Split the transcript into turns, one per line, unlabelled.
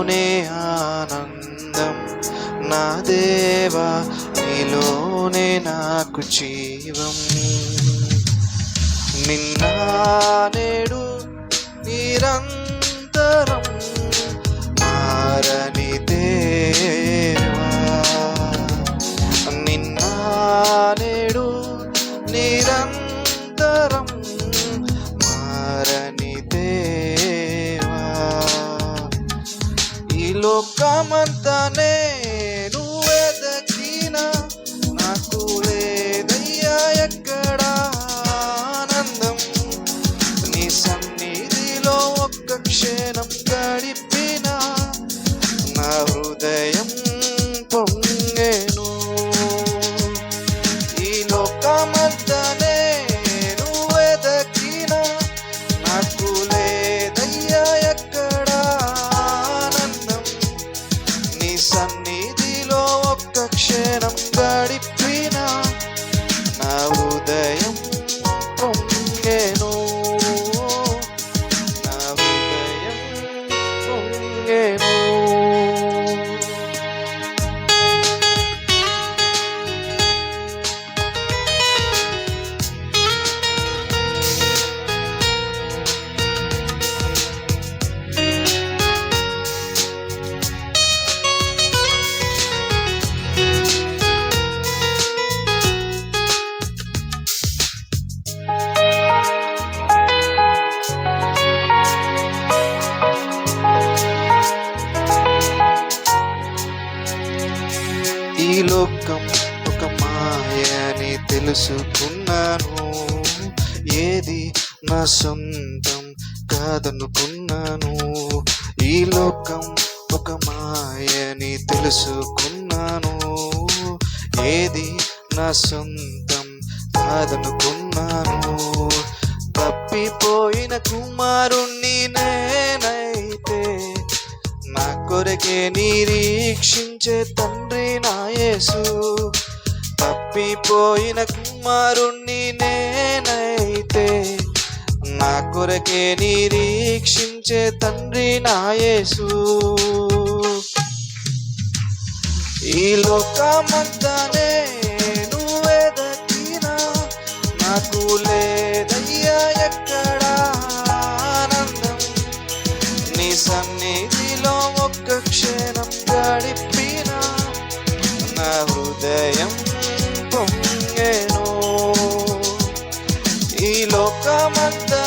నీలోనే ఆనందం నా దేవా, నీలోనే నాకు జీవం. నిన్న నేడు నిరంతరం మారని దేవా, నిన్న నేడు నిరంతరం మారని దేవా. ఈ లోకమంతా నేను వెదకినా నాకు లేదయ్యా ఎక్కడ ఆనందం. నీ సన్నిధిలో ఒక్క క్షణం గడిపినా నా హృదయం పొంగెను. ఈ లోకమంతా నేను వెదకినా నాకు లేదయ్యా ఎక్కడ ఆనందం. నీ సన్నిధిలో ఒక్క క్షణం గడిపినా నా హృదయం పొంగెను. నా హృదయం పొంగెను. ఈ లోకం ఒక మాయని తెలుసుకున్నాను, ఏది నా సొంతం కాదనుకున్నాను. ఈ లోకం ఒక మాయని తెలుసుకున్నాను, ఏది నా సొంతం కాదనుకున్నాను. తప్పిపోయిన కుమారుణ్ణి నేనైతే నా కొరకే నిరీక్షించే తండ్రి నా యేసు. తప్పిపోయిన కుమారుణ్ణి నేనైతే నా కొరకే నిరీక్షించే తండ్రి నా యేసు. ఈ లోకమంతా నేను వెదకినా నాకు లేదయ్యా ఎక్కడ ఆనందం. నీ సన్నిధిలో ఒక్క క్షణం గడిపినా నా హృదయం పొంగెను. ఈ లోకమంతా